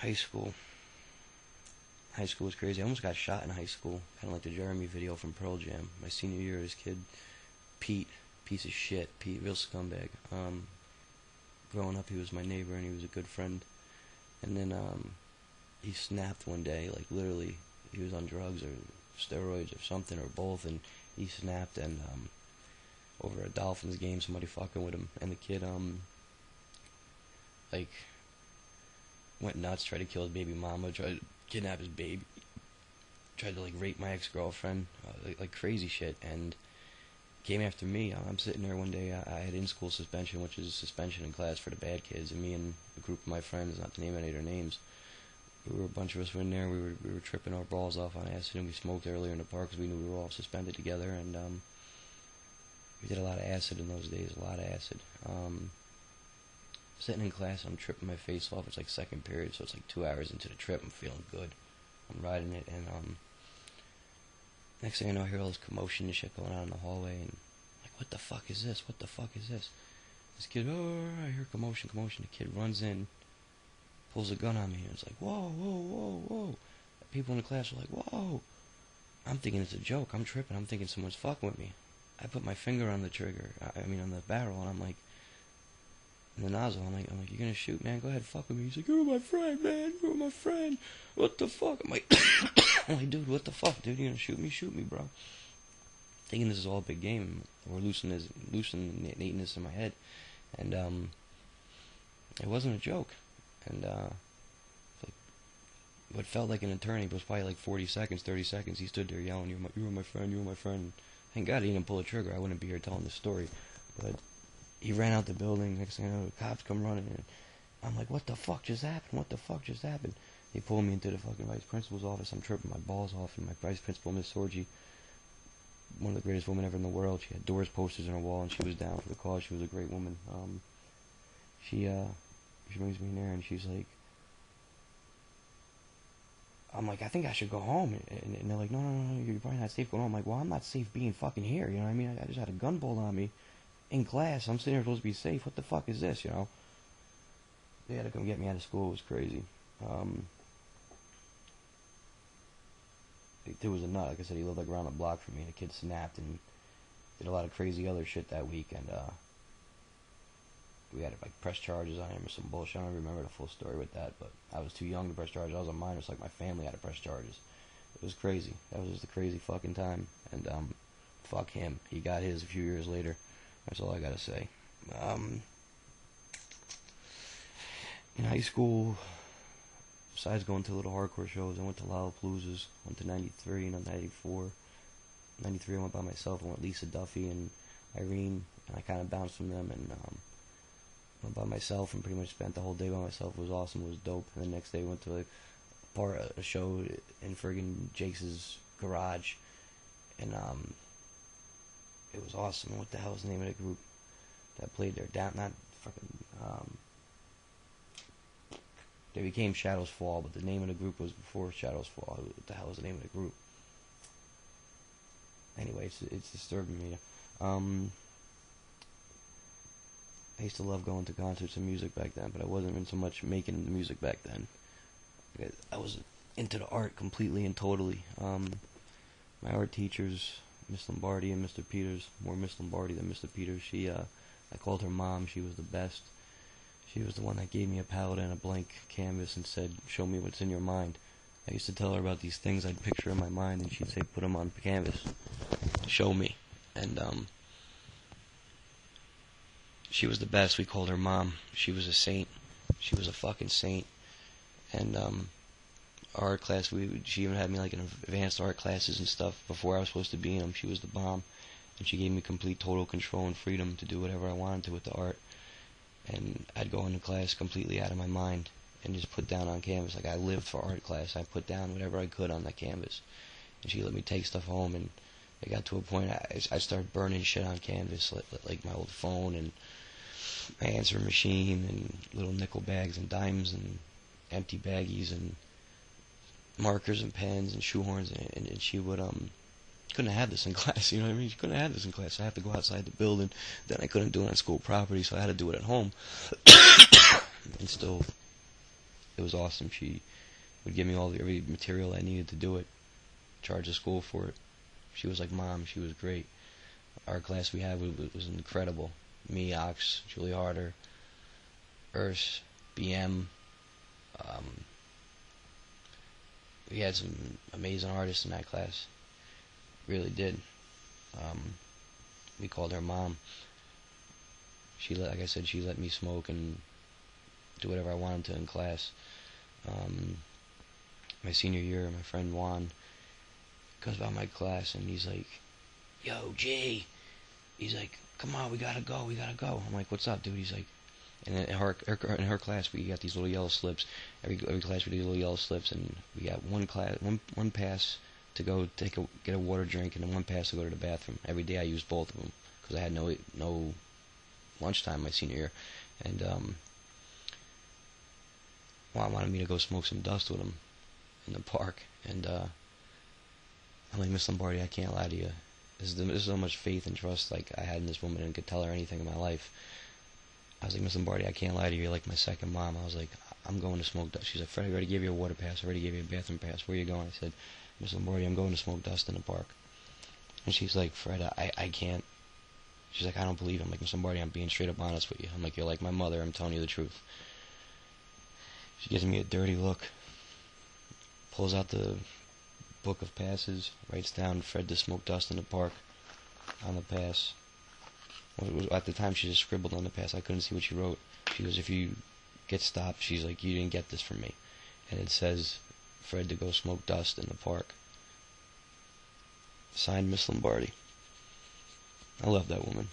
High school. High school was crazy. I almost got shot in high school, kind of like the Jeremy video from Pearl Jam. My senior year, this kid, Pete, piece of shit, Pete, real scumbag. Growing up, he was my neighbor and he was a good friend. And then he snapped one day, like literally, he was on drugs or steroids or something or both, and he snapped, and over a Dolphins game, somebody fucking with him, and the kid like went nuts, tried to kill his baby mama, tried to kidnap his baby, tried to like rape my ex-girlfriend, like crazy shit, and came after me. I'm sitting there one day, I had in-school suspension, which is suspension in class for the bad kids, and me and a group of my friends, not to name any of their names, a bunch of us were in there, we were tripping our balls off on acid, and we smoked earlier in the park because we knew we were all suspended together, and we did a lot of acid in those days, a lot of acid. Sitting in class, I'm tripping my face off. It's like second period, so it's like 2 hours into the trip. I'm feeling good. I'm riding it, and next thing I know, I hear all this commotion and shit going on in the hallway, and I'm like, what the fuck is this? What the fuck is this? This kid, oh, I hear commotion, commotion. The kid runs in, pulls a gun on me, and it's like, whoa, whoa, whoa, whoa. People in the class are like, whoa. I'm thinking it's a joke. I'm tripping. I'm thinking someone's fucking with me. I put my finger on the trigger, on the barrel, and I'm like, in the nozzle, I'm like, you're gonna shoot, man? Go ahead, fuck with me. He's like, you're my friend, man. You're my friend. What the fuck? I'm like, dude, what the fuck, dude? You gonna shoot me? Shoot me, bro. Thinking this is all a big game. We're loosening this in my head, and it wasn't a joke. And like, what felt like an eternity was probably like 40 seconds, 30 seconds. He stood there yelling, "You're my friend. You're my friend." Thank God he didn't pull the trigger. I wouldn't be here telling this story, but. He ran out the building. Next thing I know, the cops come running, and I'm like, what the fuck just happened? What the fuck just happened? They pull me into the fucking vice principal's office. I'm tripping my balls off, and my vice principal, Miss Sorgi, one of the greatest women ever in the world. She had Doors posters on her wall, and she was down for the cause. She was a great woman. She brings me in there, and she's like, I'm like, I think I should go home. And they're like, no, you're probably not safe going home. I'm like, well, I'm not safe being fucking here. You know what I mean? I just had a gun pulled on me. In class, I'm sitting here supposed to be safe. What the fuck is this, you know? They had to come get me out of school. It was crazy. It was a nut. Like I said, he lived like around the block from me. The kid snapped and did a lot of crazy other shit that week. And we had to like press charges on him or some bullshit. I don't remember the full story with that, but I was too young to press charges. I was a minor, so like my family had to press charges. It was crazy. That was just a crazy fucking time. And fuck him. He got his a few years later. That's all I gotta say. In high school, besides going to little hardcore shows, I went to Lollapaloozas, went to 93 and 94. 93 I went by myself. I went with Lisa Duffy and Irene, and I kind of bounced from them, and went by myself and pretty much spent the whole day by myself. It was awesome, it was dope. And the next day went to a show in friggin' Jake's garage, and it was awesome. What the hell is the name of the group that played there? They became Shadows Fall, but the name of the group was before Shadows Fall. What the hell is the name of the group? Anyway, it's disturbing me. I used to love going to concerts and music back then, but I wasn't even so much making the music back then. I was into the art completely and totally. My art teachers, Miss Lombardi and Mr. Peters, more Miss Lombardi than Mr. Peters. I called her mom. She was the best. She was the one that gave me a palette and a blank canvas and said, show me what's in your mind. I used to tell her about these things I'd picture in my mind, and she'd say, put them on canvas. Show me. And she was the best. We called her mom. She was a saint. She was a fucking saint. And our art class, she even had me like in advanced art classes and stuff before I was supposed to be in them. She was the bomb, and she gave me complete total control and freedom to do whatever I wanted to with the art. And I'd go into class completely out of my mind and just put down on canvas. Like I lived for art class. I put down whatever I could on that canvas, and she let me take stuff home. And it got to a point I started burning shit on canvas, like my old phone and my answering machine and little nickel bags and dimes and empty baggies and markers and pens and shoehorns, and she would couldn't have this in class, you know what I mean? She couldn't have this in class. I had to go outside the building. Then I couldn't do it on school property, so I had to do it at home. And still it was awesome. She would give me every material I needed to do it, charge the school for it. She was like mom. She was great. Our class we had was incredible. Me, Ox, Julie Harder, Urs, BM. We had some amazing artists in that class. Really did. We called her mom. Like I said, she let me smoke and do whatever I wanted to in class. My senior year, my friend Juan goes by my class and he's like, "Yo, G," he's like, "Come on, we gotta go. I'm like, "What's up, dude?" He's like, and in her class we got these little yellow slips. Every class we do little yellow slips, and we got one pass to go get a water drink, and then one pass to go to the bathroom. Every day I used both of them because I had no lunchtime my senior year, and Juan wanted me to go smoke some dust with him in the park, and I'm like, "Miss Lombardi, I can't lie to you. This is so much faith and trust like I had in this woman, and could tell her anything in my life." I was like, "Miss Lombardi, I can't lie to you. You're like my second mom." I was like, "I'm going to smoke dust." She's like, "Fred, I already gave you a water pass. I already gave you a bathroom pass. Where are you going?" I said, "Miss Lombardi, I'm going to smoke dust in the park." And she's like, "Fred, I can't." She's like, "I don't believe it." I'm like, "Miss Lombardi, I'm being straight up honest with you." I'm like, "You're like my mother. I'm telling you the truth." She gives me a dirty look, pulls out the book of passes, writes down Fred to smoke dust in the park on the pass. At the time, she just scribbled on the pass. I couldn't see what she wrote. She goes, "If you get stopped," she's like, "you didn't get this from me." And it says, "Fred to go smoke dust in the park." Signed, Miss Lombardi. I love that woman.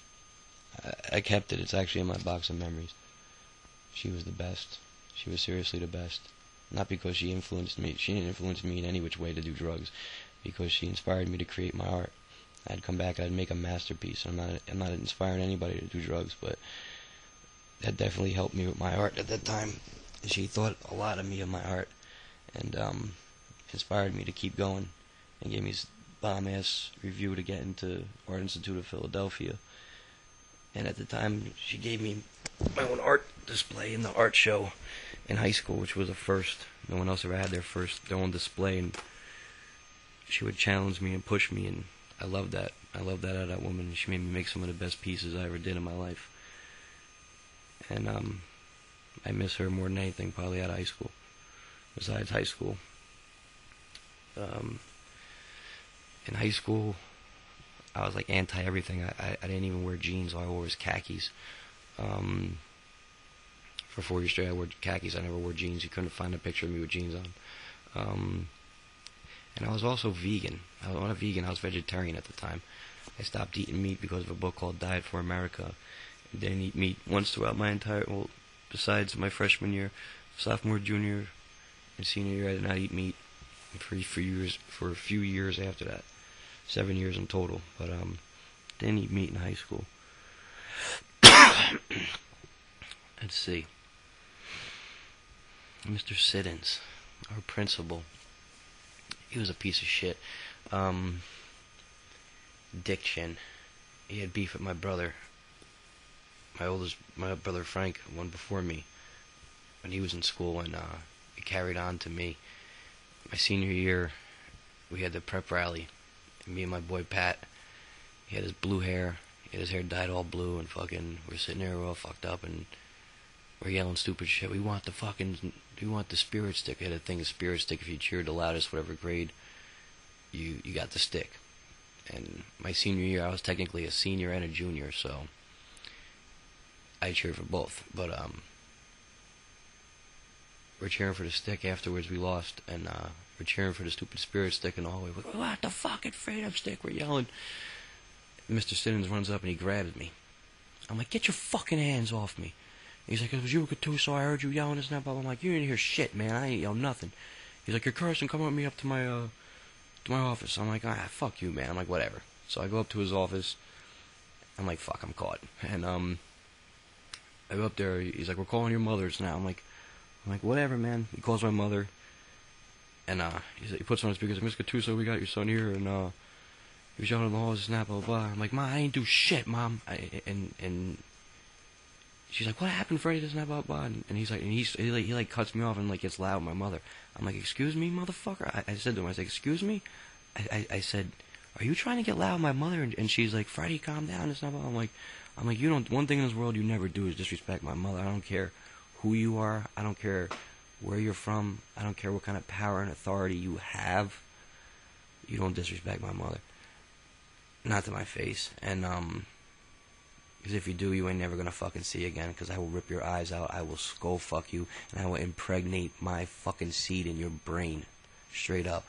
I kept it. It's actually in my box of memories. She was the best. She was seriously the best. Not because she influenced me. She didn't influence me in any which way to do drugs. Because she inspired me to create my art. I'd come back, I'd make a masterpiece. I'm not inspiring anybody to do drugs, but that definitely helped me with my art at that time. She thought a lot of me and my art, and inspired me to keep going, and gave me this bomb-ass review to get into Art Institute of Philadelphia. And at the time, she gave me my own art display in the art show in high school, which was a first. No one else ever had their own display, and she would challenge me and push me, and I loved that. I loved that out of that woman. She made me make some of the best pieces I ever did in my life. And I miss her more than anything, probably out of high school. Besides high school. In high school, I was like anti-everything. I didn't even wear jeans. All I wore was khakis. For 4 years straight, I wore khakis. I never wore jeans. You couldn't find a picture of me with jeans on. And I was also vegan. I was not a vegan. I was vegetarian at the time. I stopped eating meat because of a book called Diet for America. I didn't eat meat once throughout my besides my freshman year, sophomore, junior, and senior year, I did not eat meat for a few years after that. 7 years in total. But didn't eat meat in high school. Let's see. Mr. Siddons, our principal. He was a piece of shit. Dick Chin. He had beef with my brother. My brother Frank, one before me, when he was in school, and it carried on to me. My senior year, we had the prep rally, and me and my boy Pat, he had his blue hair, he had his hair dyed all blue, and fucking, we're sitting there, we're all fucked up, and we're yelling stupid shit. We want the spirit stick. We had a thing, a spirit stick. If you cheered the loudest, whatever grade, you got the stick. And my senior year, I was technically a senior and a junior, so I cheered for both. But we're cheering for the stick. Afterwards, we lost, and we're cheering for the stupid spirit stick in the hallway. We want the fucking freedom stick. We're yelling. Mr. Siddons runs up and he grabs me. I'm like, "Get your fucking hands off me." He's like, "It was you, Gattuso. I heard you yelling this and that." I'm like, "You didn't hear shit, man. I ain't yelling nothing." He's like, "You're cursing. Come with me up to my office." I'm like, "Fuck you, man." I'm like, "Whatever." So I go up to his office. I'm like, "Fuck, I'm caught." And I go up there. He's like, "We're calling your mothers now." I'm like, "Whatever, man." He calls my mother, and he puts on his speakers. "Miss Gattuso, we got your son here," and he was yelling in the halls, blah blah blah. I'm like, "Ma, I ain't do shit, Mom." And she's like, what happened, Freddie? This not blah blah. And he's like, he like cuts me off and like gets loud with my mother. I'm like, excuse me, motherfucker. I said to him, I was like, excuse me. I said, are you trying to get loud with my mother? And she's like, Freddie, calm down. It's not blah. I'm like, you don't. One thing in this world you never do is disrespect my mother. I don't care who you are. I don't care where you're from. I don't care what kind of power and authority you have. You don't disrespect my mother. Not to my face. And because if you do, you ain't never gonna fucking see again. Because I will rip your eyes out. I will skull fuck you, and I will impregnate my fucking seed in your brain, straight up.